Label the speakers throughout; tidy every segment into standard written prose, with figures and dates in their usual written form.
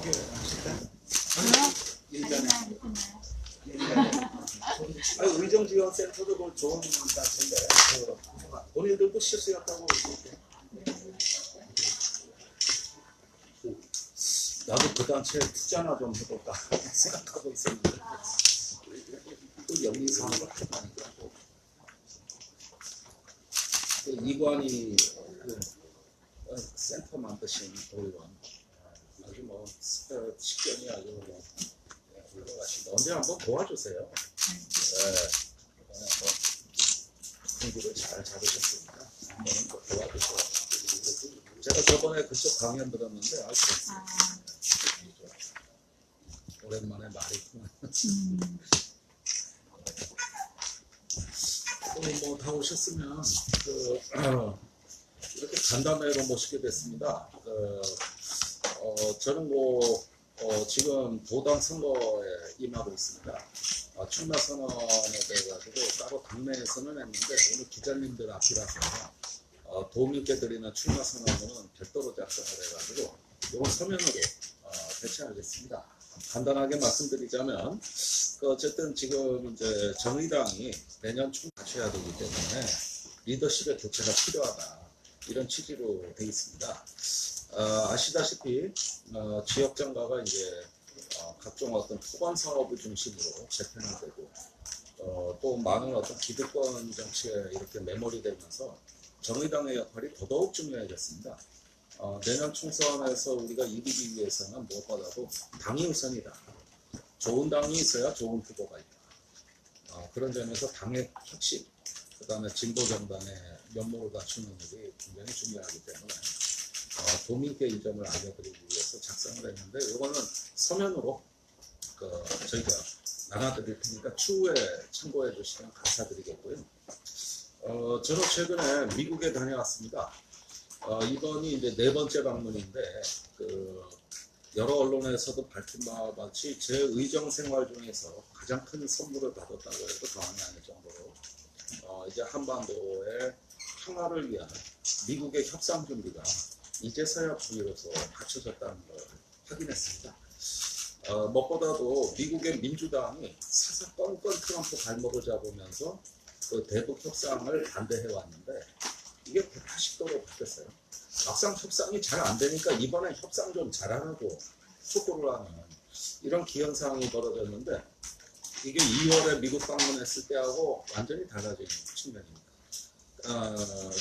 Speaker 1: 어떻게 하실까요? 일단에 의정지원센터도 뭐 좋은 단체인데 본인들도 실수였다고 이렇게. 나도 그 단체에 투자나 좀 해볼까 생각하고 있었는데 또 여기서 하는 걸 하니까 이관이 그 센터 만드신 도의원 아주 뭐 식견이 아주 뭐 훌륭하신데 언제 한번 도와주세요. 한번 공부를 잘 잡으셨으니까 한번 또 도와주세요. 제가 저번에 그쪽 강연 들었는데 아주 오랜만에 말이 뭐 다 오셨으면 이렇게 간담회로 모시게 됐습니다. 저는 지금 도당 선거에 임하고 있습니다. 출마 선언에 대해 가지고 따로 당내에서는 했는데 오늘 기자님들 앞이라서 도움 있게 드리는 출마 선언은 별도로 작성을 해가지고 이건 서면으로 배치하겠습니다. 간단하게 말씀드리자면 어쨌든 지금 이제 정의당이 내년 총 갖춰야 되기 때문에 리더십의 교체가 필요하다 이런 취지로 되어 있습니다. 아시다시피 지역 정가가 이제 각종 어떤 토건 사업을 중심으로 재편이 되고 또 많은 어떤 기득권 정치에 이렇게 매몰이 되면서 정의당의 역할이 더더욱 중요해졌습니다. 내년 총선에서 우리가 이기기 위해서는 무엇보다도 당이 우선이다. 좋은 당이 있어야 좋은 후보가 있다. 그런 점에서 당의 혁신, 그 다음에 진보 정당의 면모를 갖추는 일이 굉장히 중요하기 때문에 도민께 이 점을 알려드리기 위해서 작성을 했는데 이거는 서면으로 저희가 나눠드릴 테니까 추후에 참고해 주시면 감사드리겠고요. 저는 최근에 미국에 다녀왔습니다. 이번이 이제 4번째 방문인데 여러 언론에서도 밝힌 바와 같이 제 의정 생활 중에서 가장 큰 선물을 받았다고 해도 과언이 아닐 정도로 이제 한반도의 평화를 위한 미국의 협상 준비가 이제서야 비로소 갖춰졌다는 걸 확인했습니다. 무엇보다도 미국의 민주당이 사사건건 트럼프 발목을 잡으면서 대북 협상을 반대해 왔는데 이게 180도로 바뀌었어요. 막상 협상이 잘 안 되니까 이번에 협상 좀 잘하라고 촉구를 하는 이런 기현상이 벌어졌는데 이게 2월에 미국 방문했을 때하고 완전히 달라진 측면입니다.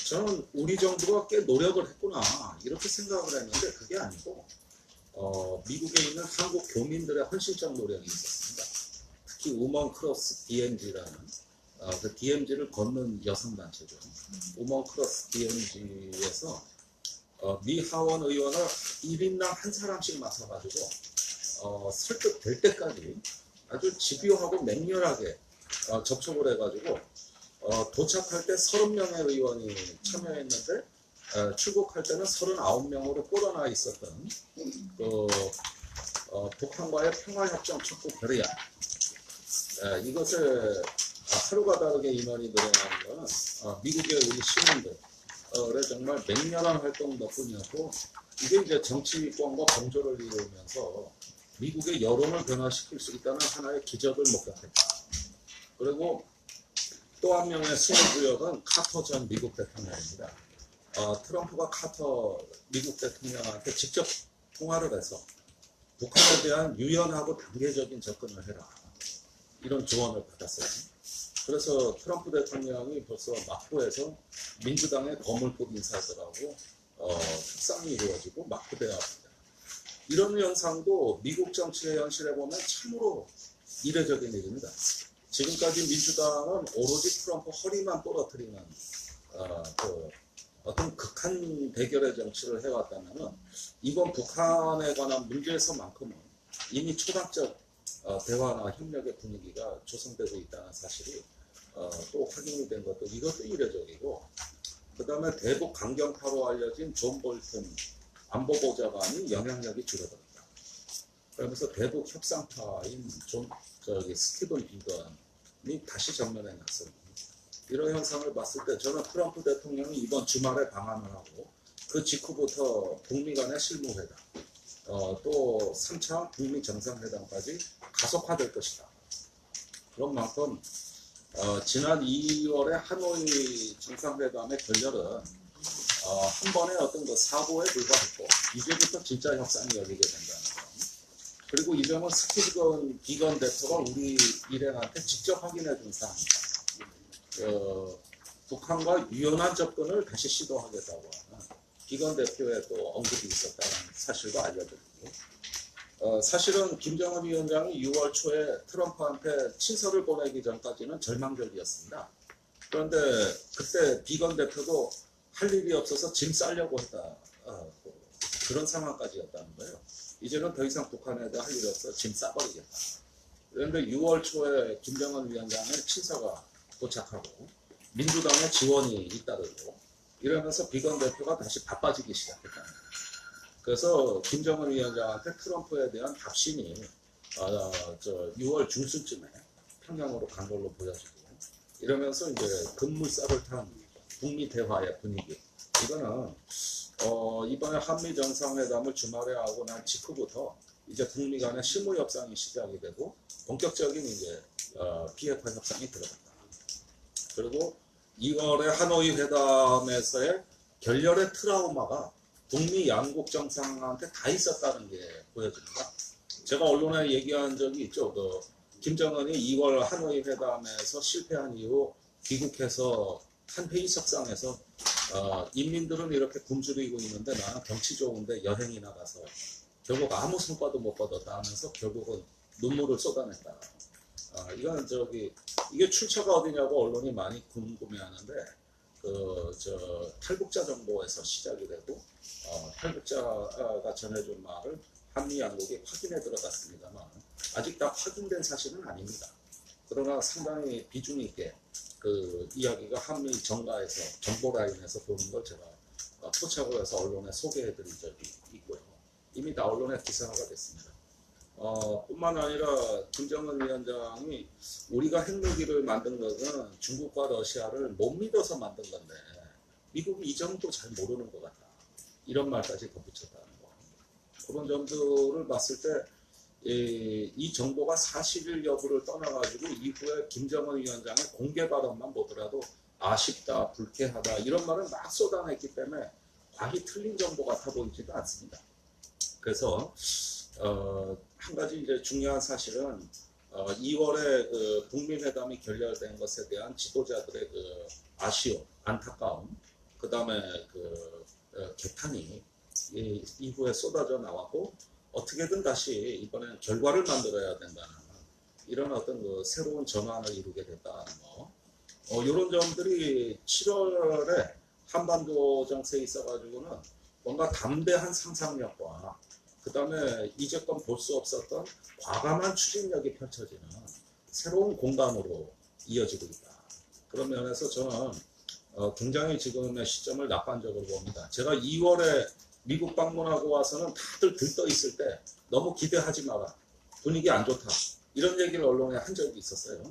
Speaker 1: 저는 우리 정부가 꽤 노력을 했구나 이렇게 생각을 했는데 그게 아니고 미국에 있는 한국 교민들의 헌신적 노력이 있었습니다. 특히 우먼 크로스 DMZ라는 그 DMZ를 걷는 여성단체죠. 우먼 크로스 DMZ에서 미 하원 의원을 1인당 한 사람씩 맡아가지고 설득될 때까지 아주 집요하고 맹렬하게 접촉을 해가지고 도착할 때 30명의 의원이 참여했는데 출국할 때는 39명으로 꼬여나 있었던 북한과의 평화협정 촉구 결의안 이것을 하루가 다르게 인원이 늘어나는 것은 미국의 우리 시민들의 정말 맹렬한 활동 덕분이었고 이게 이제 정치권과 공조를 이루면서 미국의 여론을 변화시킬 수 있다는 하나의 기적을 목격했다. 그리고 또 한 명의 승리구역은 카터 전 미국 대통령입니다. 트럼프가 카터 미국 대통령한테 직접 통화를 해서 북한에 대한 유연하고 단계적인 접근을 해라. 이런 조언을 받았어요. 그래서 트럼프 대통령이 벌써 마포에서 민주당의 거물급 인사들하고 협상이 이루어지고 마포대합니다. 이런 현상도 미국 정치의 현실에 보면 참으로 이례적인 일입니다. 지금까지 민주당은 오로지 트럼프 허리만 부러뜨리는 어떤 극한 대결의 정치를 해왔다면 이번 북한에 관한 문제에서만큼은 이미 초당적 대화나 협력의 분위기가 조성되고 있다는 사실이 또 확인이 된 것도 이것도 이례적이고 그 다음에 대북 강경파로 알려진 존 볼튼 안보보좌관이 영향력이 줄어들었다. 그러면서 대북 협상파인 스티븐 비건이 다시 정면에 나섭니다. 이런 현상을 봤을 때 저는 트럼프 대통령이 이번 주말에 방한을 하고 그 직후부터 북미 간의 실무회담 또 3차 북미 정상회담까지 가속화될 것이다. 그런 만큼 지난 2월에 하노이 정상회담의 결렬은 한 번의 어떤 그 사고에 불과했고 이제부터 진짜 협상이 열리게 된다는 점. 그리고 이 점은 스티븐 비건 대표가 우리 일행한테 직접 확인해 준 사항입니다. 북한과 유연한 접근을 다시 시도하겠다고 하는 비건 대표의 또 언급이 있었다는 사실도 알려드리고, 사실은 김정은 위원장이 6월 초에 트럼프한테 친서를 보내기 전까지는 절망적이었습니다. 그런데 그때 비건 대표도 할 일이 없어서 짐 싸려고 했다. 그런 상황까지였다는 거예요. 이제는 더 이상 북한에 대해 할 일이 없어 짐 싸버리겠다. 그런데 6월 초에 김정은 위원장의 친서가 도착하고 민주당의 지원이 잇따르고 이러면서 비건 대표가 다시 바빠지기 시작했다는 거예요. 그래서 김정은 위원장한테 트럼프에 대한 답신이 6월 중순쯤에 평양으로 간 걸로 보여지고 이러면서 이제 급물살을 탄 북미 대화의 분위기. 이거는 이번에 한미 정상회담을 주말에 하고 난 직후부터 이제 북미 간의 실무 협상이 시작이 되고 본격적인 이제 비핵화 협상이 들어간다. 그리고 2월에 하노이 회담에서의 결렬의 트라우마가 북미 양국 정상한테 다 있었다는 게 보여집니다. 제가 언론에 얘기한 적이 있죠. 김정은이 2월 하노이 회담에서 실패한 이후 귀국해서 한 회의석상에서 인민들은 이렇게 굶주리고 있는데 나는 경치 좋은데 여행이나 가서 결국 아무 성과도 못 거뒀다 하면서 결국은 눈물을 쏟아냈다. 이건 이게 출처가 어디냐고 언론이 많이 궁금해하는데 탈북자 정보에서 시작이 되고 탈북자가 전해준 말을 한미 양국이 확인해 들어갔습니다만 아직 다 확인된 사실은 아닙니다. 그러나 상당히 비중 있게 그 이야기가 한미 정가에서 정보 라인에서 도는 걸 제가 포착을 해서 언론에 소개해드린 적이 있고요. 이미 다 언론에 기사화가 됐습니다. 뿐만 아니라 김정은 위원장이 우리가 핵무기를 만든 것은 중국과 러시아를 못 믿어서 만든 건데 미국이 이 점도 잘 모르는 것 같다. 이런 말까지 덧붙였다는 거. 그런 점들을 봤을 때 이 정보가 사실 여부를 떠나가지고 이후에 김정은 위원장의 공개 발언만 보더라도 아쉽다, 불쾌하다 이런 말을 막 쏟아냈기 때문에 과히 틀린 정보 같아 보이지도 않습니다. 그래서 한 가지 이제 중요한 사실은 2월에 그 북미 회담이 결렬된 것에 대한 지도자들의 그 아쉬움, 안타까움, 그 다음에 그 개탄이 이후에 쏟아져 나왔고 어떻게든 다시 이번엔 결과를 만들어야 된다는 이런 어떤 그 새로운 전환을 이루게 됐다는 거. 이런 점들이 7월에 한반도 정세에 있어가지고는 뭔가 담대한 상상력과 그 다음에 이제껏 볼 수 없었던 과감한 추진력이 펼쳐지는 새로운 공간으로 이어지고 있다. 그런 면에서 저는 굉장히 지금의 시점을 낙관적으로 봅니다. 제가 2월에 미국 방문하고 와서는 다들 들떠 있을 때 너무 기대하지 마라. 분위기 안 좋다. 이런 얘기를 언론에 한 적이 있었어요.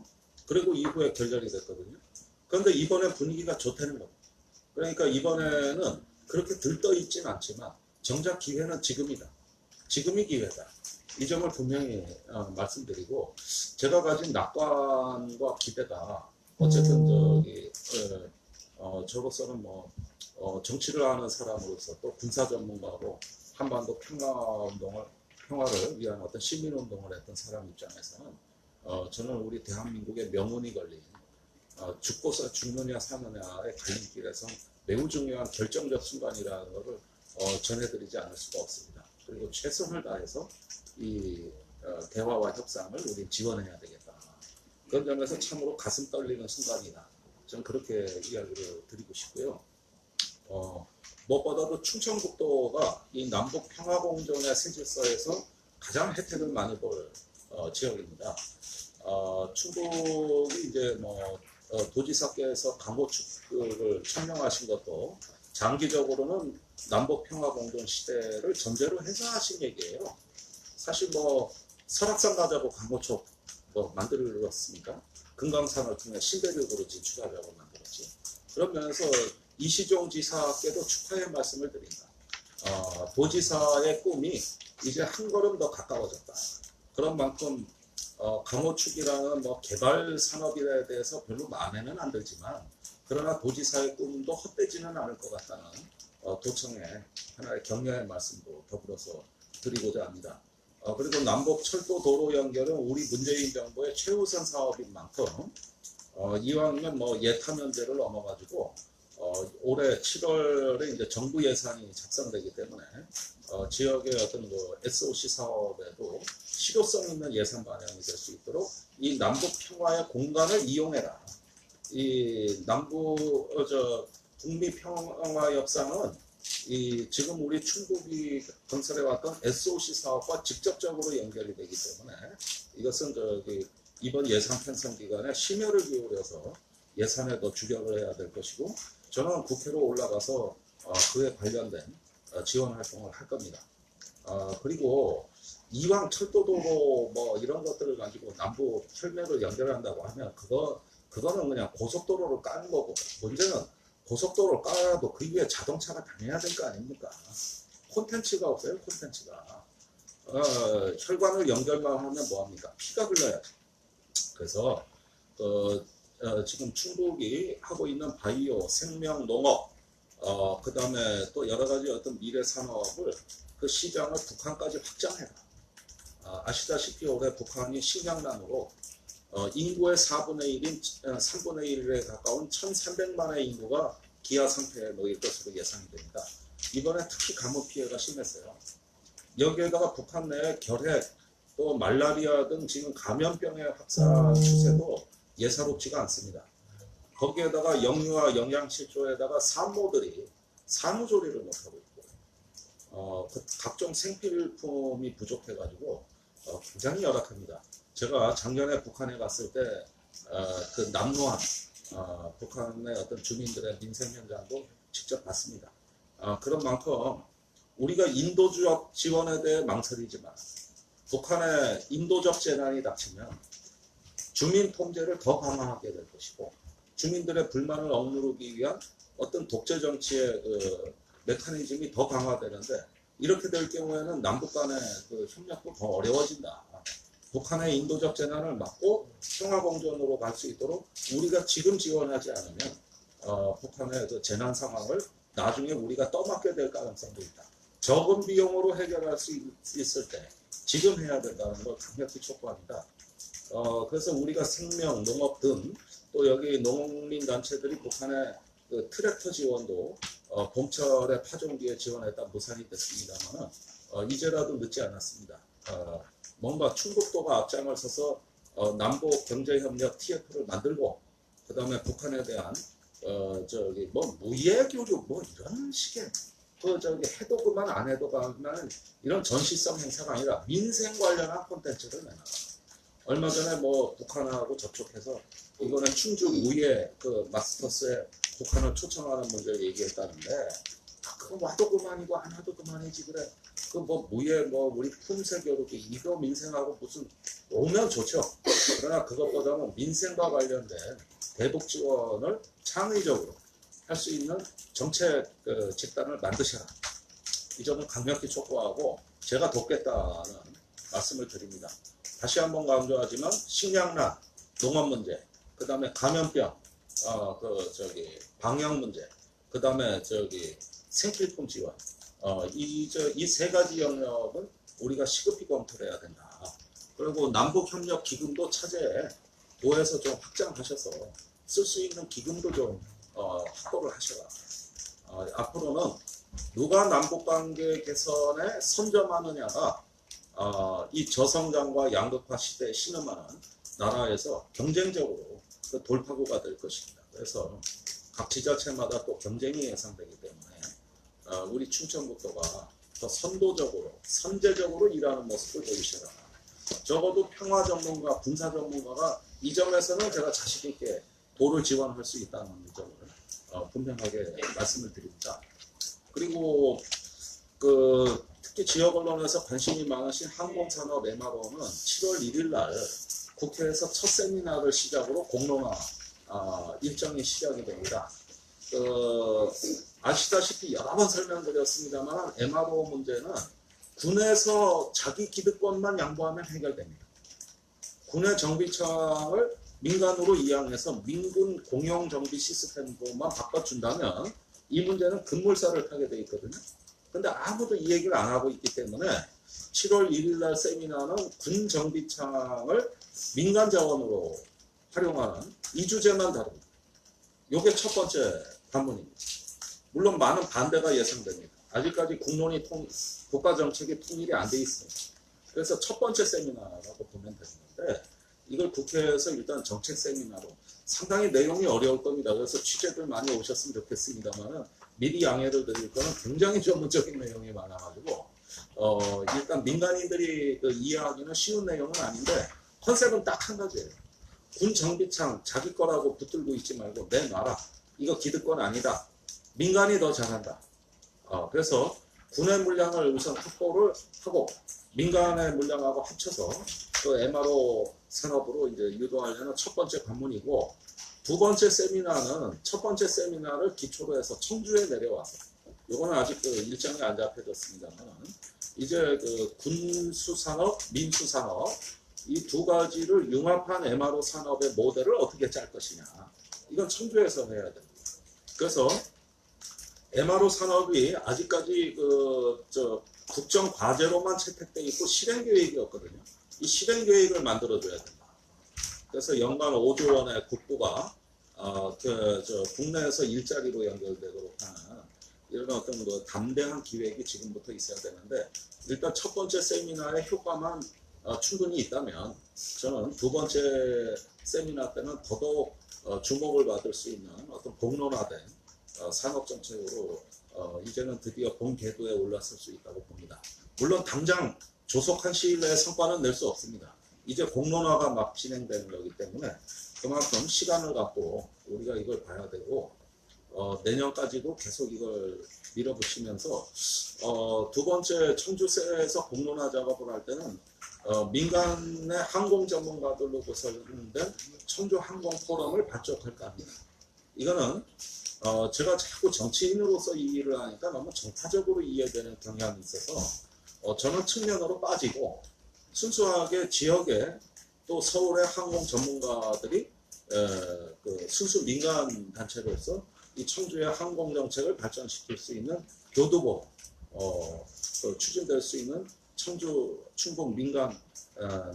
Speaker 1: 그리고 이후에 결렬이 됐거든요. 그런데 이번에 분위기가 좋다는 겁니다. 그러니까 이번에는 그렇게 들떠 있진 않지만 정작 기회는 지금이다. 지금이 기회다. 이 점을 분명히 말씀드리고 제가 가진 낙관과 기대가 어쨌든 저로서는 뭐 정치를 하는 사람으로서 또 군사 전문가로 한반도 평화를 위한 어떤 시민운동을 했던 사람 입장에서는 저는 우리 대한민국의 명운이 걸린 죽고서 죽느냐 사느냐의 갈림길에서 매우 중요한 결정적 순간이라는 것을 전해드리지 않을 수가 없습니다. 그리고 최선을 다해서 이 대화와 협상을 우리 지원해야 되겠다. 그런 점에서 참으로 가슴 떨리는 순간이다. 저는 그렇게 이야기를 드리고 싶고요. 무엇보다도 충청북도가 이 남북 평화공존의 새 질서에서 가장 혜택을 많이 볼 지역입니다. 충북이 이제 도지사께서 강고축을 천명하신 것도 장기적으로는 남북 평화공존 시대를 전제로 해서 하신 얘기예요. 사실 설악산 가자고 강고축 만들었습니까? 금강산을 통해 신대륙으로 진출하자고 만들었지. 그러면서 이시종 지사께도 축하의 말씀을 드린다. 도지사의 꿈이 이제 한 걸음 더 가까워졌다. 그런 만큼 강호축이라는 뭐 개발 산업에 대해서 별로 마음에는 안 들지만, 그러나 도지사의 꿈도 헛되지는 않을 것 같다는 도청의 하나의 격려의 말씀도 더불어서 드리고자 합니다. 그리고 남북 철도 도로 연결은 우리 문재인 정부의 최우선 사업인 만큼 이왕이면 뭐 예타면제를 넘어가지고 올해 7월에 이제 정부 예산이 작성되기 때문에 지역의 어떤 그 SOC 사업에도 실효성 있는 예산 반영이 될 수 있도록 이 남북 평화의 공간을 이용해라. 이 북미 평화 협상은 이 지금 우리 충북이 건설해 왔던 SOC 사업과 직접적으로 연결이 되기 때문에 이것은 이번 예산 편성 기간에 심혈을 기울여서 예산에 더 주력을 해야 될 것이고, 저는 국회로 올라가서 그에 관련된 지원 활동을 할 겁니다. 그리고 이왕 철도도로 뭐 이런 것들을 가지고 남북 혈맥을 연결한다고 하면 그거는 그냥 고속도로를 까는 거고, 문제는 고속도로를 깔아도 그 위에 자동차가 다녀야 될 거 아닙니까? 콘텐츠가 없어요, 콘텐츠가. 혈관을 연결만 하면 뭐합니까? 피가 흘러야지. 그래서 지금 충북이 하고 있는 바이오, 생명, 농업, 그 다음에 또 여러 가지 어떤 미래 산업을 그 시장을 북한까지 확장해라. 아시다시피 올해 북한이 식량난으로 인구의 4분의 1인 3분의 1에 가까운 1,300만의 인구가 기아 상태에 놓일 것으로 예상이 됩니다. 이번에 특히 가뭄 피해가 심했어요. 여기에다가 북한 내 결핵, 또 말라리아 등 지금 감염병의 확산 추세도 예사롭지가 않습니다. 거기에다가 영유아 영양실조에다가 산모들이 산후조리를 못하고 있고, 각종 생필품이 부족해가지고 굉장히 열악합니다. 제가 작년에 북한에 갔을 때 그 남루한 북한의 어떤 주민들의 민생 현장도 직접 봤습니다. 그런 만큼 우리가 인도적 지원에 대해 망설이지만 북한의 인도적 재난이 닥치면 주민 통제를 더 강화하게 될 것이고, 주민들의 불만을 억누르기 위한 어떤 독재 정치의 그 메커니즘이 더 강화되는데, 이렇게 될 경우에는 남북 간의 그 협력도 더 어려워진다. 북한의 인도적 재난을 막고 평화공존으로 갈 수 있도록 우리가 지금 지원하지 않으면 북한의 그 재난 상황을 나중에 우리가 떠맡게 될 가능성도 있다. 적은 비용으로 해결할 수 있을 때 지금 해야 된다는 걸 강력히 촉구합니다. 그래서 우리가 생명, 농업 등 또 여기 농민단체들이 북한의 그 트랙터 지원도 봄철에 파종기에 지원했다 무산이 됐습니다만 이제라도 늦지 않았습니다. 뭔가 충북도가 앞장을 서서 남북 경제협력 TF를 만들고, 그 다음에 북한에 대한 무예 교류 뭐 이런 식의 해도 그만 안 해도 그만 이런 전시성 행사가 아니라 민생 관련한 콘텐츠를 내놔라. 얼마 전에 뭐 북한하고 접촉해서 이거는 충주 우예 그 마스터스에 북한을 초청하는 문제를 얘기했다는데, 그거 와도 그만이고 안 와도 그만이지 그래. 그 뭐 무예 뭐 우리 품새 교육이 이거 민생하고 무슨 오면 좋죠. 그러나 그것보다는 민생과 관련된 대북 지원을 창의적으로 할 수 있는 정책 집단을 만드셔라. 이 점을 강력히 촉구하고 제가 돕겠다는 말씀을 드립니다. 다시 한번 강조하지만 식량난, 농업 문제, 그 다음에 감염병, 방역 문제, 그 다음에 생필품 지원, 이 세 가지 영역은 우리가 시급히 검토를 해야 된다. 그리고 남북협력 기금도 차제에 도에서 좀 확장하셔서 쓸 수 있는 기금도 좀 확보를 하셔라. 앞으로는 누가 남북관계 개선에 선점하느냐가 이 저성장과 양극화 시대에 신음하는 나라에서 경쟁적으로 그 돌파구가 될 것입니다. 그래서 각 지자체마다 또 경쟁이 예상되기 때문에 우리 충청북도가 더 선도적으로, 선제적으로 일하는 모습을 보이셔라. 적어도 평화 전문가, 군사 전문가가 이 점에서는 제가 자신 있게 도를 지원할 수 있다는 점을 분명하게 말씀을 드립니다. 그리고 특히 지역 언론에서 관심이 많으신 항공산업 MRO는 7월 1일 날 국회에서 첫 세미나를 시작으로 공론화 일정이 시작이 됩니다. 아시다시피 여러 번 설명드렸습니다만 MRO 문제는 군에서 자기 기득권만 양보하면 해결됩니다. 군의 정비창을 민간으로 이양해서 민군 공용 정비 시스템으로만 바꿔준다면 이 문제는 급물살을 타게 돼 있거든요. 근데 아무도 이 얘기를 안 하고 있기 때문에 7월 1일 날 세미나는 군 정비창을 민간 자원으로 활용하는 이 주제만 다룹니다. 이게 첫 번째 관문입니다. 물론 많은 반대가 예상됩니다. 아직까지 국론이 국가 정책이 통일이 안 돼 있습니다. 그래서 첫 번째 세미나라고 보면 되는데 이걸 국회에서 일단 정책 세미나로 상당히 내용이 어려울 겁니다. 그래서 취재들 많이 오셨으면 좋겠습니다만은 미리 양해를 드릴 거는 굉장히 전문적인 내용이 많아가지고 일단 민간인들이 이해하기는 쉬운 내용은 아닌데 컨셉은 딱 한 가지예요. 군 정비창 자기 거라고 붙들고 있지 말고 내놔라. 이거 기득권 아니다. 민간이 더 잘한다. 그래서 군의 물량을 우선 확보를 하고 민간의 물량하고 합쳐서 그 MRO 산업으로 이제 유도하려는 첫 번째 관문이고 두 번째 세미나는 첫 번째 세미나를 기초로 해서 청주에 내려와서 요거는 아직 그 일정이 안 잡혀졌습니다만 이제 그 군수산업, 민수산업 이 두 가지를 융합한 MRO 산업의 모델을 어떻게 짤 것이냐 이건 청주에서 해야 됩니다. 그래서 MRO 산업이 아직까지 국정 과제로만 채택돼 있고 실행 계획이 없거든요. 이 실행 계획을 만들어줘야 된다. 그래서 연간 5조 원의 국부가 국내에서 일자리로 연결되도록 하는 이런 어떤 그 담대한 기획이 지금부터 있어야 되는데 일단 첫 번째 세미나의 효과만 충분히 있다면 저는 두 번째 세미나 때는 더더욱 주목을 받을 수 있는 어떤 공론화된 산업정책으로 이제는 드디어 본 궤도에 올랐을 수 있다고 봅니다. 물론 당장 조속한 시일 내에 성과는 낼 수 없습니다. 이제 공론화가 막 진행되는 거기 때문에 그만큼 시간을 갖고 우리가 이걸 봐야 되고 내년까지도 계속 이걸 밀어붙이면서 두 번째 청주세에서 공론화 작업을 할 때는 민간의 항공 전문가들로 구성된 청주 항공 포럼을 발족할까 합니다. 이거는 제가 자꾸 정치인으로서 이 일을 하니까 너무 정파적으로 이해되는 경향이 있어서 저는 측면으로 빠지고 순수하게 지역에 또 서울의 항공 전문가들이 그 순수 민간 단체로서 이 청주의 항공 정책을 발전시킬 수 있는 교두보 추진될 수 있는 청주 충북 민간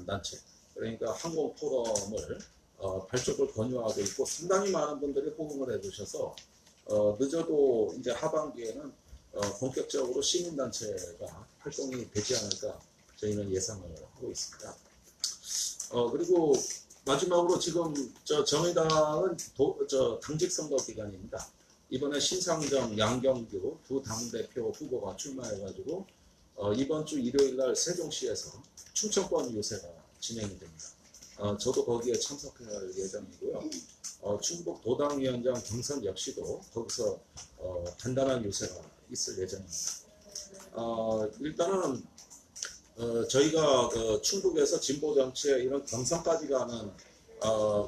Speaker 1: 단체 그러니까 항공 포럼을 발족을 권유하고 있고 상당히 많은 분들이 호응을 해주셔서 늦어도 이제 하반기에는 본격적으로 시민단체가 활동이 되지 않을까 저희는 예상을 하고 있습니다. 그리고 마지막으로 지금 정의당은 당직 선거 기간입니다. 이번에 신상정, 양경규 두 당대표 후보가 출마해가지고 이번 주 일요일 날 세종시에서 충청권 유세가 진행이 됩니다. 저도 거기에 참석할 예정이고요. 충북 도당위원장 경선 역시도 거기서 간단한 유세가 있을 예정입니다. 일단은 저희가 충북에서 진보 정치에 이런 경선까지 가는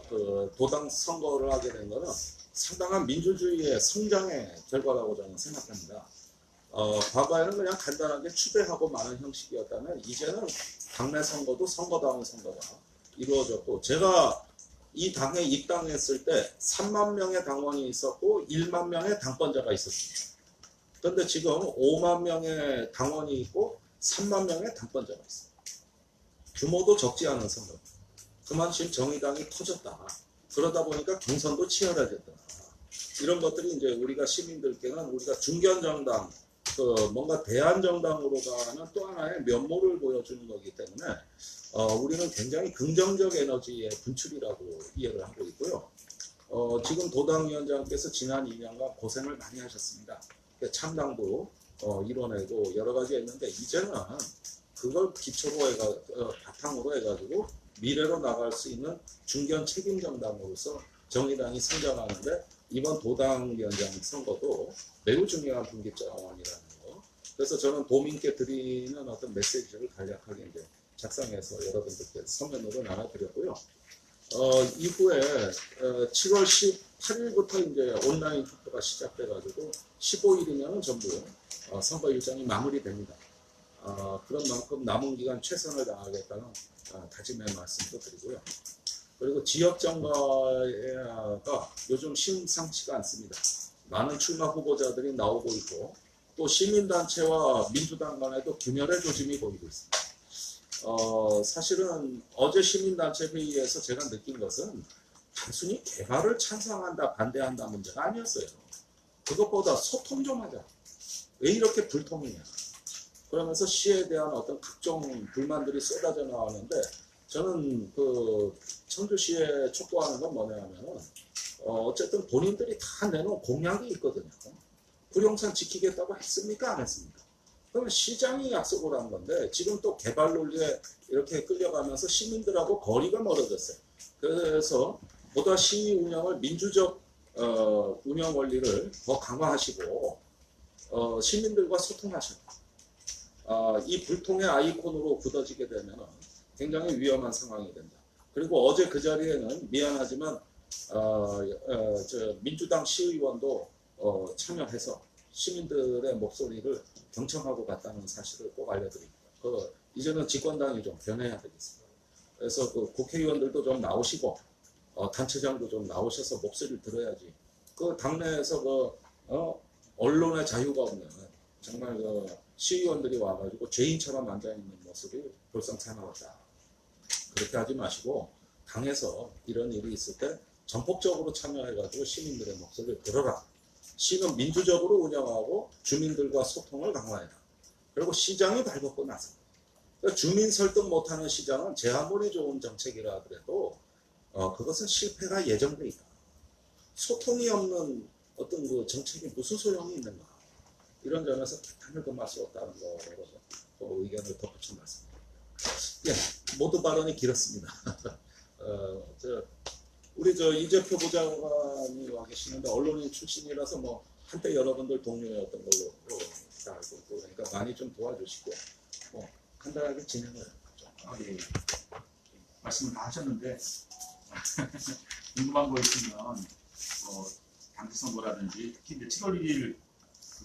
Speaker 1: 그 도당 선거를 하게 된 것은 상당한 민주주의의 성장의 결과라고 저는 생각합니다. 과거에는 그냥 간단하게 추대하고 마는 형식이었다면 이제는 당내 선거도 선거다운 선거가 이루어졌고 제가 이 당에 입당했을 때 3만 명의 당원이 있었고 1만 명의 당권자가 있었습니다. 그런데 지금 5만 명의 당원이 있고 3만 명의 당권자가 있습니다. 규모도 적지 않은 선거. 그만큼 정의당이 커졌다. 그러다 보니까 경선도 치열해졌다. 이런 것들이 이제 우리가 시민들께는 우리가 중견정당, 뭔가 대안정당으로 가는 또 하나의 면모를 보여주는 거기 때문에 우리는 굉장히 긍정적 에너지의 분출이라고 이해를 하고 있고요. 지금 도당위원장께서 지난 2년간 고생을 많이 하셨습니다. 참당도 이뤄내고 여러 가지 했는데 이제는 그걸 기초로 바탕으로 해가지고 미래로 나갈 수 있는 중견 책임 정당으로서 정의당이 성장하는데 이번 도당위원장 선거도 매우 중요한 분기점이라는 거. 그래서 저는 도민께 드리는 어떤 메시지를 간략하게 이제 작성해서 여러분들께 서면으로 나눠드렸고요. 이후에 7월 18일부터 이제 온라인 투표가 시작돼가지고 15일이면 전부 선거 일정이 마무리됩니다. 그런 만큼 남은 기간 최선을 다하겠다는 다짐의 말씀도 드리고요. 그리고 지역 정가가 요즘 심상치가 않습니다. 많은 출마 후보자들이 나오고 있고 또 시민단체와 민주당 간에도 균열의 조짐이 보이고 있습니다. 사실은 어제 시민단체 회의에서 제가 느낀 것은 단순히 개발을 찬성한다 반대한다 문제가 아니었어요. 그것보다 소통 좀 하자. 왜 이렇게 불통이냐. 그러면서 시에 대한 어떤 각종 불만들이 쏟아져 나오는데 저는 그 청주시에 촉구하는 건 뭐냐면은 어쨌든 본인들이 다 내놓은 공약이 있거든요. 불용산 지키겠다고 했습니까? 안 했습니까? 그러면 시장이 약속을 한 건데 지금 또 개발 논리에 이렇게 끌려가면서 시민들하고 거리가 멀어졌어요. 그래서 보다 시위 운영을 민주적 운영 원리를 더 강화하시고 시민들과 소통하셔야 이 불통의 아이콘으로 굳어지게 되면 굉장히 위험한 상황이 된다. 그리고 어제 그 자리에는 미안하지만 민주당 시의원도 참여해서 시민들의 목소리를 경청하고 갔다는 사실을 꼭 알려드립니다. 이제는 집권당이 좀 변해야 되겠습니다. 그래서 그 국회의원들도 좀 나오시고 단체장도 좀 나오셔서 목소리를 들어야지. 그 당내에서 언론의 자유가 없는 정말 시의원들이 와가지고 죄인처럼 앉아있는 모습이 볼썽사나웠다. 그렇게 하지 마시고 당에서 이런 일이 있을 때 전폭적으로 참여해가지고 시민들의 목소리를 들어라. 시는 민주적으로 운영하고 주민들과 소통을 강화해라. 그리고 시장이 발벗고 나서 그러니까 주민 설득 못하는 시장은 제 아무리 좋은 정책이라 하더라도 그것은 실패가 예정돼 있다. 소통이 없는 어떤 그 정책이 무슨 소용이 있는가. 이런 점에서 개탄을 금할 수 없다는 거로서 의견을 덧붙인 말씀입니다. 예, 모두 발언이 길었습니다. 우리 이재표 부장관이 와 계시는데 언론인 출신이라서 뭐 한때 여러분들 동료였던 걸로 다 알고 있고 그러니까 많이 좀 도와주시고 간단하게 진행을 하죠.
Speaker 2: 예. 말씀을 다 하셨는데 궁금한 거 있으면 당대 선거라든지 특히 이제 7월 1일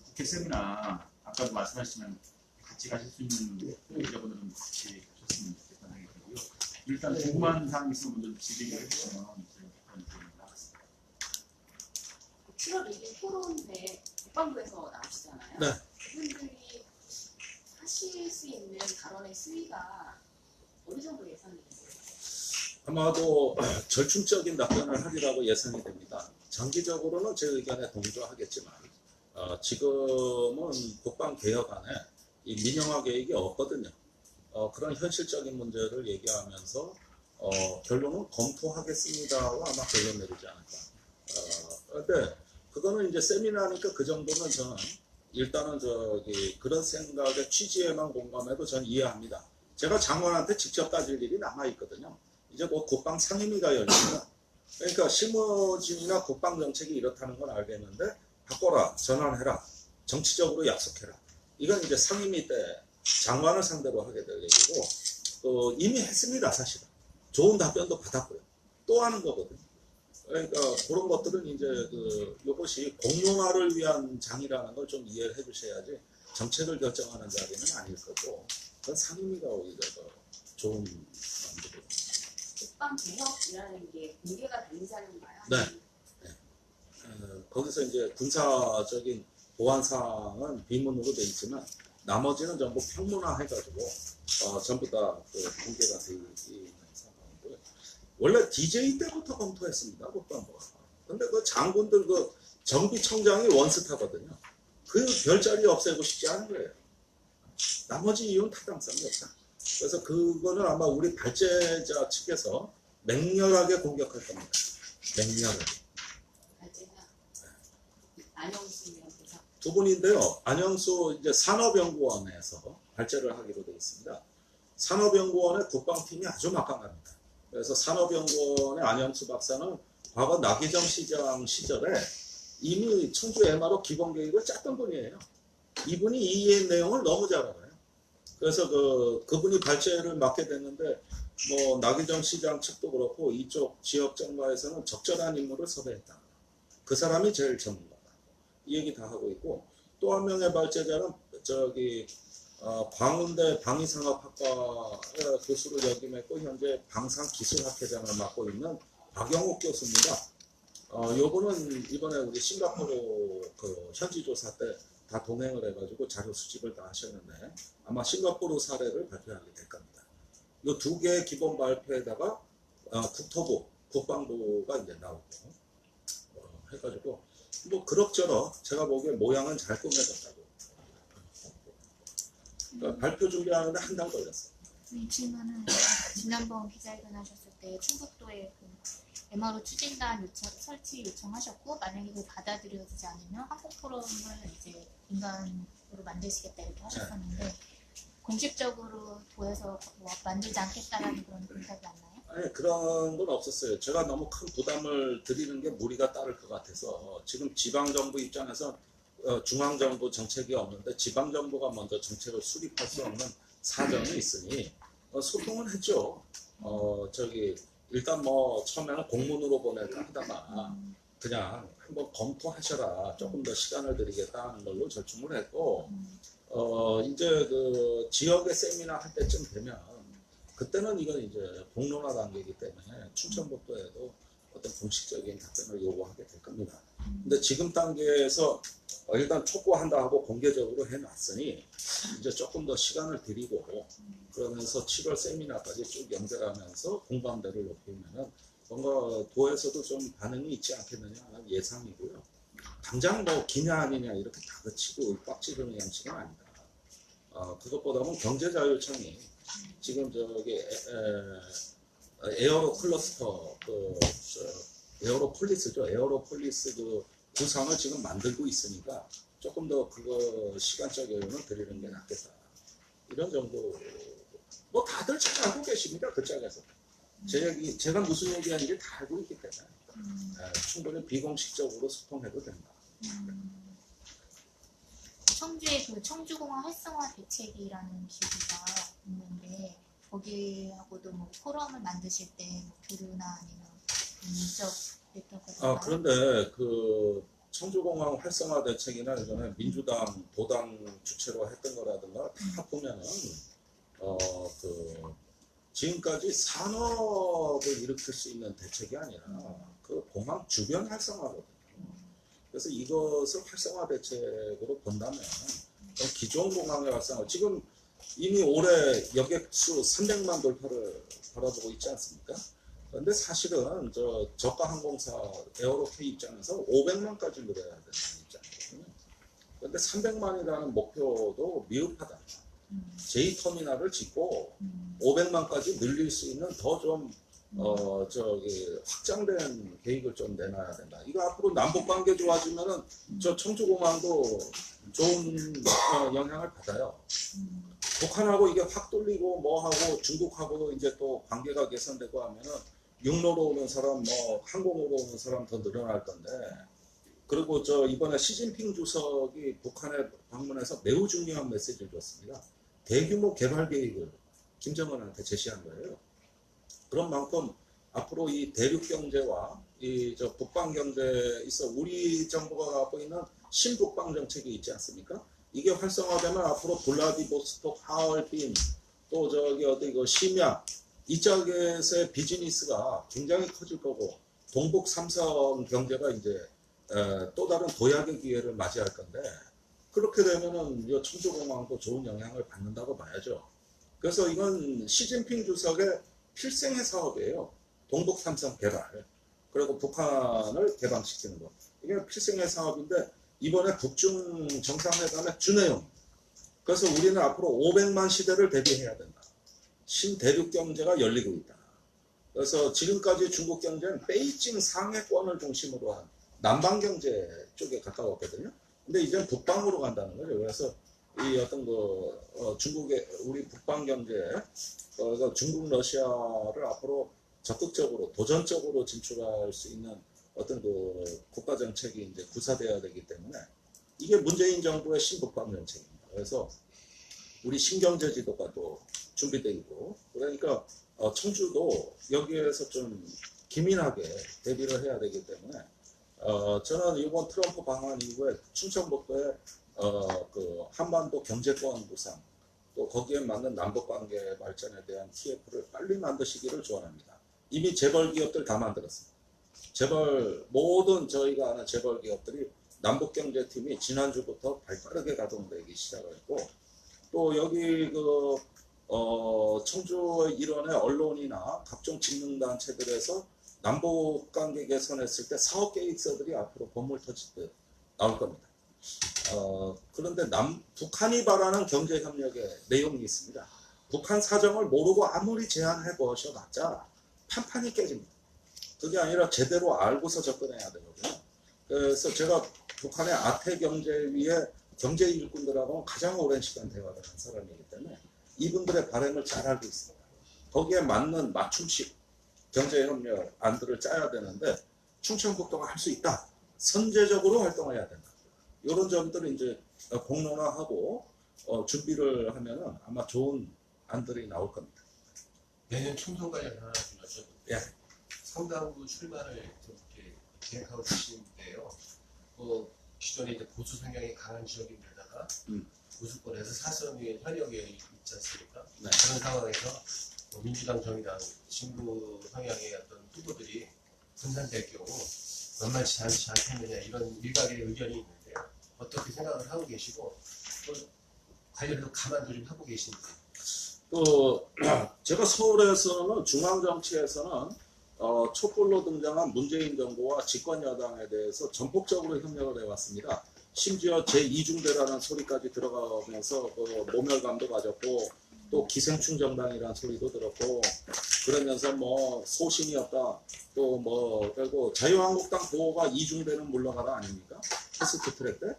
Speaker 2: 국회 세미나 아까도 말씀하시면 같이 가실 수 있는 여러분들은 같이 하셨으면 좋겠다는 생각이 들고요. 일단 궁금한 사항이 있으면 먼저 질의를 해주시면 나갔습니다.
Speaker 3: 7월 1일 토론회 국방부에서 나오시잖아요.
Speaker 1: 네.
Speaker 3: 그분들이 하실 수 있는 발언의 수위가 어느 정도 예상이 되세요?
Speaker 1: 아마도 절충적인 답변을 하리라고 예상이 됩니다. 장기적으로는 제 의견에 동조하겠지만 지금은 국방개혁안에 이 민영화 계획이 없거든요. 그런 현실적인 문제를 얘기하면서 결론은 검토하겠습니다와 아마 결론 내리지 않을까. 그런데 그거는 이제 세미나니까 그 정도는 저는 일단은 그런 생각의 취지에만 공감해도 저는 이해합니다. 제가 장관한테 직접 따질 일이 남아있거든요. 이제 곧 국방 상임위가 열립니다. 그러니까 실무진이나 국방 정책이 이렇다는 건 알겠는데 바꿔라, 전환해라, 정치적으로 약속해라. 이건 이제 상임위 때 장관을 상대로 하게 될 얘기고 이미 했습니다. 사실은 좋은 답변도 받았고요. 또 하는 거거든요. 그러니까 그런 것들은 이제 이것이 공론화를 위한 장이라는 걸 좀 이해를 해주셔야지 정책을 결정하는 자리는 아닐 거고 그건 상임위가 오히려 더 좋은 문제입니다.
Speaker 3: 국방 개혁이라는 게 공개가 된 자료인가요?
Speaker 1: 네. 거기서 이제 군사적인 보안 사항은 비문으로 돼 있지만 나머지는 전부 평문화해가지고 전부 다 공개가 돼 있는 상황이고요. 원래 DJ 때부터 검토했습니다. 국방부가. 근데 그 장군들 정비청장이 원스타거든요. 그 별자리 없애고 싶지 않은 거예요. 나머지 이유는 타당성이 없다. 그래서 그거는 아마 우리 발제자 측에서 맹렬하게 공격할 겁니다. 맹렬하게.
Speaker 3: 발제가 안영수 위원께서
Speaker 1: 두 분인데요. 안영수 이제 산업연구원에서 발제를 하기로 되어 있습니다. 산업연구원의 국방팀이 아주 막강합니다. 그래서 산업연구원의 안영수 박사는 과거 나기정 시장 시절에 이미 청주 MRO 기본계획을 짰던 분이에요. 이분이 이 내용을 너무 잘 알아요. 그래서 그분이 발제를 맡게 됐는데 뭐 나기정 시장 측도 그렇고 이쪽 지역 정가에서는 적절한 인물을 섭외했다. 그 사람이 제일 전문가다. 이 얘기 다 하고 있고 또 한 명의 발제자는 광운대 방위산업학과 교수를 역임했고 현재 방산기술학회장을 맡고 있는 박영욱 교수입니다. 요거는 이번에 우리 싱가포르 그 현지조사 때 다 동행을 해가지고 자료 수집을 다 하셨는데 아마 싱가포르 사례를 발표하게 될 겁니다. 이 두 개의 기본 발표에다가 국토부, 국방부가 이제 나오고 해가지고 뭐 그럭저럭 제가 보기에 모양은 잘 꾸며졌다고. 그러니까 발표 준비하는데 한 달 걸렸어요.
Speaker 4: 이 질문은 지난번 기자회견 하셨을 때 충북도에 그 MRO 추진단 설치 요청하셨고 만약에 그 받아들여지지 않으면 항공포럼을 이제 인간으로 만드시겠다 이렇게 하셨었는데 공식적으로 도에서 뭐 만들지 않겠다라는 그런 공약이 왔나요?
Speaker 1: 아니 그런 건 없었어요. 제가 너무 큰 부담을 드리는 게 무리가 따를 것 같아서 지금 지방정부 입장에서 중앙정부 정책이 없는데 지방정부가 먼저 정책을 수립할 수 없는 사정이 있으니 소통은 했죠. 일단 뭐 처음에는 공문으로 보낼까 하다가 그냥 한번 검토하셔라. 조금 더 시간을 드리겠다는 걸로 절충을 했고 이제 그 지역의 세미나 할 때쯤 되면 그때는 이건 이제 공론화 단계이기 때문에 충청북도에도 어떤 공식적인 답변을 요구하게 될 겁니다. 근데 지금 단계에서 일단 촉구한다 하고 공개적으로 해놨으니 이제 조금 더 시간을 드리고 그러면서 7월 세미나까지 쭉 연결하면서 공감대를 높이면은 뭔가 도에서도 좀 반응이 있지 않겠느냐 하는 예상이고요. 당장 뭐 기냐 아니냐 이렇게 다그치고 꽉 찌르는 양식은 아니다. 그것보다는 경제자율청이 지금 저기 에어로 클러스터 에어로폴리스죠. 에어로폴리스 그 구상을 지금 만들고 있으니까 조금 더 그거 시간적 여유는 드리는 게 낫겠다. 이런 정도. 뭐 다들 잘 알고 계십니다. 그 짝에서. 제가 무슨 얘기하는지 다 알고 있기 때문에 충분히 비공식적으로 소통해도 된다.
Speaker 4: 청주의 그 청주공항 활성화 대책이라는 기구가 있는데 거기하고도 뭐 포럼을 만드실 때 뭐 교류나 아니면 인적 됐다고
Speaker 1: 그런데 그 청주공항 활성화 대책이나 이거는 민주당, 도당 주체로 했던 거라든가 다 보면은 그 지금까지 산업을 일으킬 수 있는 대책이 아니라 그 공항 주변 활성화거든요. 그래서 이것을 활성화 대책으로 본다면 기존 공항의 활성화 지금 이미 올해 여객수 300만 돌파를 바라보고 있지 않습니까? 그런데 사실은 저가 항공사 에어로케이 입장에서 500만까지 늘어야 되는 입장이거든요. 그런데 300만이라는 목표도 미흡하다. 제2터미널을 짓고 500만까지 늘릴 수 있는 더 좀 확장된 계획을 좀 내놔야 된다. 이거 앞으로 남북 관계 좋아지면은 저 청주공항도 좋은 영향을 받아요. 북한하고 이게 확 뚫리고 뭐하고 중국하고도 이제 또 관계가 개선되고 하면은 육로로 오는 사람 뭐 항공으로 오는 사람 더 늘어날 건데 그리고 이번에 시진핑 주석이 북한에 방문해서 매우 중요한 메시지를 줬습니다. 대규모 개발 계획을 김정은한테 제시한 거예요. 그런 만큼 앞으로 이 대륙 경제와 북방 경제에 있어 우리 정부가 갖고 있는 신북방 정책이 있지 않습니까? 이게 활성화되면 앞으로 블라디보스톡, 하얼빈, 또 어디 심야 이쪽에서의 비즈니스가 굉장히 커질 거고 동북 삼성 경제가 이제 또 다른 도약의 기회를 맞이할 건데 그렇게 되면은 이 청주공항도 좋은 영향을 받는다고 봐야죠. 그래서 이건 시진핑 주석의 필생의 사업이에요. 동북 삼성 개발 그리고 북한을 개방시키는 거 이게 필생의 사업인데 이번에 북중 정상회담의 주내용. 그래서 우리는 앞으로 500만 시대를 대비해야 된다. 신대륙 경제가 열리고 있다. 그래서 지금까지 중국 경제는 베이징 상해권을 중심으로 한 남방 경제 쪽에 가까웠거든요. 근데 이제는 북방으로 간다는 거죠. 그래서 이 어떤 중국의 우리 북방 경제, 중국 러시아를 앞으로 적극적으로 도전적으로 진출할 수 있는 어떤 국가 정책이 이제 구사돼야 되기 때문에 이게 문재인 정부의 신북방 정책입니다. 그래서 우리 신경제 지도가 또 준비되어 있고 그러니까 청주도 여기에서 좀 기민하게 대비를 해야 되기 때문에 저는 이번 트럼프 방한 이후에 충청북도에 한반도 경제권 부상 또 거기에 맞는 남북관계 발전에 대한 TF를 빨리 만드시기를 조언합니다. 이미 재벌 기업들 다 만들었습니다. 모든 저희가 아는 재벌 기업들이 남북경제팀이 지난주부터 발빠르게 가동되기 시작을 했고, 또 여기 청주의 일원의 언론이나 각종 직능단체들에서 남북관계 개선했을 때 사업 계획서들이 앞으로 본물 터지듯 나올 겁니다. 그런데 북한이 바라는 경제협력의 내용이 있습니다. 북한 사정을 모르고 아무리 제안해 보셔봤자 판판이 깨집니다. 그게 아니라 제대로 알고서 접근해야 되거든요. 그래서 제가 북한의 아태경제위의 경제 일꾼들하고 가장 오랜 시간 대화를 한 사람이기 때문에 이분들의 바람을 잘 알고 있습니다. 거기에 맞는 맞춤식 경제협력 안들을 짜야 되는데 충청북도가 할 수 있다. 선제적으로 활동해야 된다. 이런 점들을 이제 공론화하고 준비를 하면은 아마 좋은 안들이 나올 겁니다.
Speaker 5: 내년 총선 관련 하나 좀 여쭤볼게요.
Speaker 1: 예.
Speaker 5: 상당부 출마를 좀 이렇게 계획하고 계시는데요. 기존에 이제 보수 성향이 강한 지역인데다가 보수권에서 사선의 현역에 있지 않습니까?
Speaker 1: 네.
Speaker 5: 그런 상황에서 민주당, 정의당, 진보 성향의 어떤 후보들이 분산될 경우 만만치 않지 않겠느냐 이런 일각의 의견이 있는데요. 어떻게 생각을 하고 계시고 또 관련해서 가만도 좀 하고 계신지.
Speaker 1: 제가 서울에서는 중앙정치에서는 촛불로 등장한 문재인 정부와 집권 여당에 대해서 전폭적으로 협력을 해왔습니다. 심지어 제2중대라는 소리까지 들어가면서 모멸감도 가졌고 또 기생충 정당이라는 소리도 들었고 그러면서 뭐 소신이 없다 또 뭐 그리고 자유한국당 보호가 2중대는 물러가라 아닙니까? 패스트트랙 때?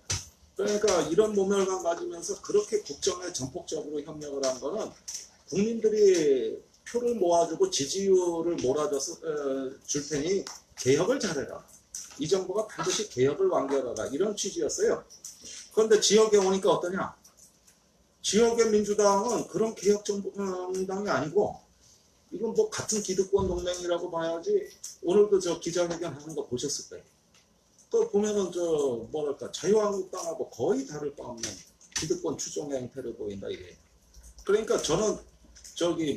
Speaker 1: 그러니까 이런 모멸감 가지면서 그렇게 국정에 전폭적으로 협력을 한 거는 국민들이 표를 모아주고 지지율을 몰아줘서 줄 테니 개혁을 잘해라. 이 정부가 반드시 개혁을 완결하라. 이런 취지였어요. 그런데 지역에 오니까 어떠냐? 지역의 민주당은 그런 개혁 정당이 아니고 이건 뭐 같은 기득권 동맹이라고 봐야지. 오늘도 저 기자회견 하는 거 보셨을 거예요. 또 보면은 뭐랄까 자유한국당하고 거의 다를 바 없는 기득권 추종 행태를 보인다 이게. 그러니까 저는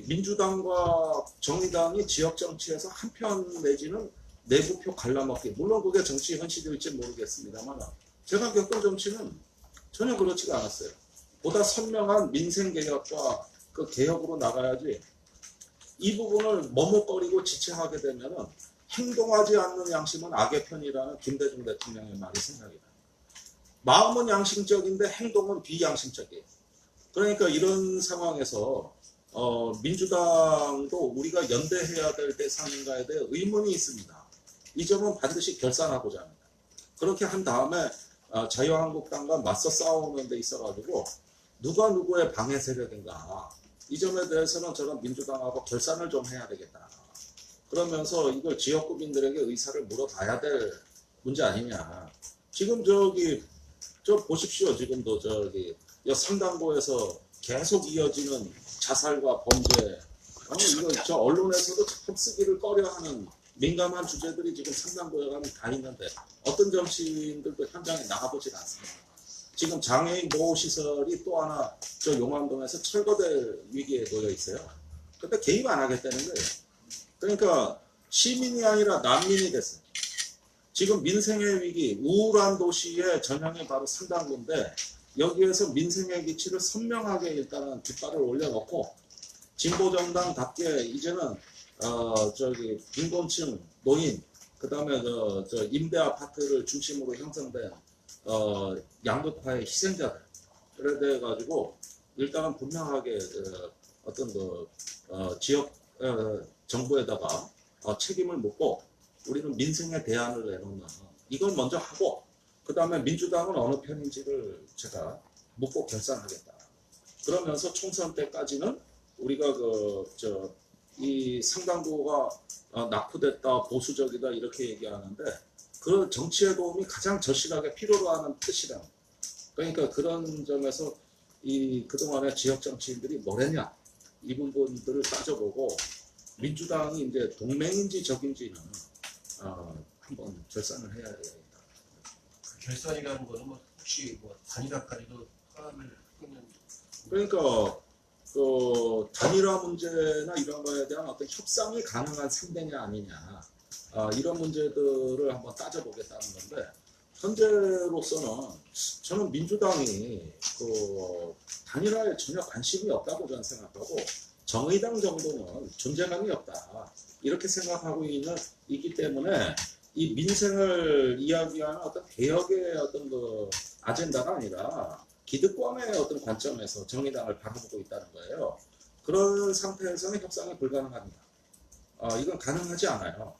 Speaker 1: 민주당과 정의당이 지역 정치에서 한 편 내지는 내부표 갈라먹기. 물론 그게 정치 현실일지 모르겠습니다만 제가 겪은 정치는 전혀 그렇지가 않았어요. 보다 선명한 민생 개혁과 그 개혁으로 나가야지. 이 부분을 머뭇거리고 지체하게 되면은 행동하지 않는 양심은 악의 편이라는 김대중 대통령의 말이 생각이 나요. 마음은 양심적인데 행동은 비양심적이에요. 그러니까 이런 상황에서 민주당도 우리가 연대해야 될 대상인가에 대해 의문이 있습니다. 이 점은 반드시 결산하고자 합니다. 그렇게 한 다음에 자유한국당과 맞서 싸우는 데 있어가지고 누가 누구의 방해 세력인가 이 점에 대해서는 저는 민주당하고 결산을 좀 해야 되겠다. 그러면서 이걸 지역 구민들에게 의사를 물어봐야 될 문제 아니냐. 지금 보십시오. 지금도 상당부에서 계속 이어지는 자살과 범죄, 이거 언론에서도 참 쓰기를 꺼려하는 민감한 주제들이 지금 상당부에 가면 다 있는데 어떤 정치인들도 현장에 나가보질 않습니다. 지금 장애인 보호시설이 또 하나 용암동에서 철거될 위기에 놓여 있어요. 근데 개입 안 하겠다는 거예요. 그러니까 시민이 아니라 난민이 됐어요. 지금 민생의 위기, 우울한 도시의 전형이 바로 상당부인데 여기에서 민생의 기치를 선명하게 일단은 깃발을 올려놓고 진보정당답게 이제는 빈곤층, 노인, 그 다음에 임대 아파트를 중심으로 형성된 양극화의 희생자들에 대해 가지고 일단은 분명하게 지역 정부에다가 책임을 묻고 우리는 민생에 대안을 내놓는 이걸 먼저 하고 그 다음에 민주당은 어느 편인지를 제가 묻고 결산하겠다. 그러면서 총선 때까지는 우리가 이 상당부가 낙후됐다, 보수적이다 이렇게 얘기하는데 그 정치의 도움이 가장 절실하게 필요로 하는 뜻이다. 그러니까 그런 점에서 그동안의 지역 정치인들이 뭘 했냐 이 부분들을 따져보고 민주당이 이제 동맹인지 적인지는 한번 결산을 해야 되겠다.
Speaker 5: 그 결산이라는 거는 혹시 단일화까지도 포함을 하는.
Speaker 1: 그러니까 단일화 문제나 이런 거에 대한 어떤 협상이 가능한 상대냐 아니냐 이런 문제들을 한번 따져보겠다는 건데 현재로서는 저는 민주당이 단일화에 전혀 관심이 없다고 저는 생각하고 정의당 정도는 존재감이 없다 이렇게 생각하고 있기 때문에 이 민생을 이야기하는 어떤 개혁의 어떤 아젠다가 아니라 기득권의 어떤 관점에서 정의당을 바라보고 있다는 거예요. 그런 상태에서는 협상이 불가능합니다. 이건 가능하지 않아요.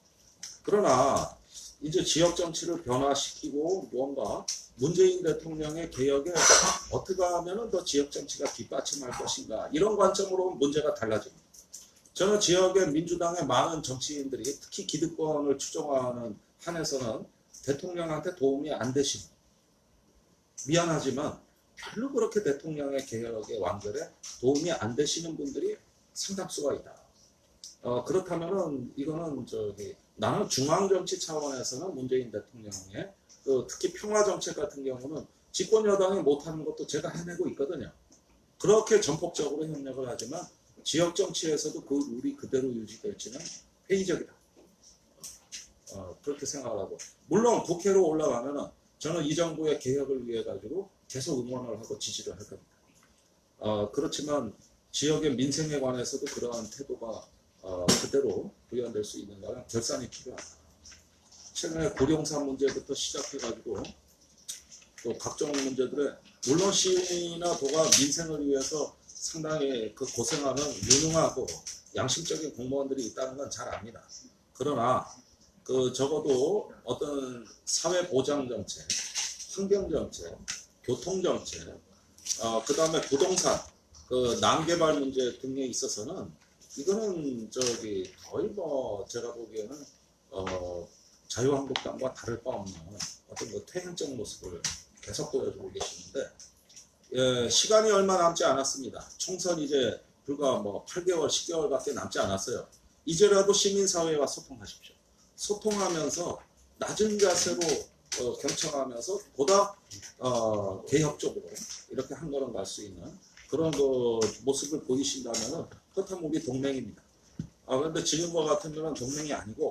Speaker 1: 그러나 이제 지역 정치를 변화시키고 무언가 문재인 대통령의 개혁에 어떻게 하면 더 지역 정치가 뒷받침할 것인가 이런 관점으로 문제가 달라집니다. 저는 지역의 민주당의 많은 정치인들이 특히 기득권을 추종하는 한에서는 대통령한테 도움이 안 되십니다. 미안하지만 별로 그렇게 대통령의 개혁의 완결에 도움이 안 되시는 분들이 상당수가 있다. 그렇다면은 이거는 나는 중앙정치 차원에서는 문재인 대통령의 특히 평화정책 같은 경우는 집권 여당이 못하는 것도 제가 해내고 있거든요. 그렇게 전폭적으로 협력을 하지만 지역 정치에서도 그 룰이 그대로 유지될지는 회의적이다. 그렇게 생각하고 물론 국회로 올라가면은 저는 이 정부의 개혁을 위해 가지고 계속 응원을 하고 지지를 할 겁니다. 그렇지만 지역의 민생에 관해서도 그러한 태도가 그대로 구현될 수 있는가는 결산이 필요하다. 최근에 고령산 문제부터 시작해가지고 또 각종 문제들에 물론 시나 도가 민생을 위해서 상당히 고생하는 유능하고 양심적인 공무원들이 있다는 건 잘 압니다. 그러나 적어도 어떤 사회보장정책, 환경정책, 교통정책, 그 다음에 부동산, 난개발 문제 등에 있어서는 이거는 거의 제가 보기에는 자유한국당과 다를 바 없는 어떤 퇴행적 모습을 계속 보여주고 계시는데 시간이 얼마 남지 않았습니다. 총선 이제 불과 8개월, 10개월밖에 남지 않았어요. 이제라도 시민사회와 소통하십시오. 소통하면서 낮은 자세로 경청하면서 보다 개혁적으로 이렇게 한 걸음 갈 수 있는 그런 모습을 보이신다면 그렇다면 우리 동맹입니다. 그런데 지금과 같으면 동맹이 아니고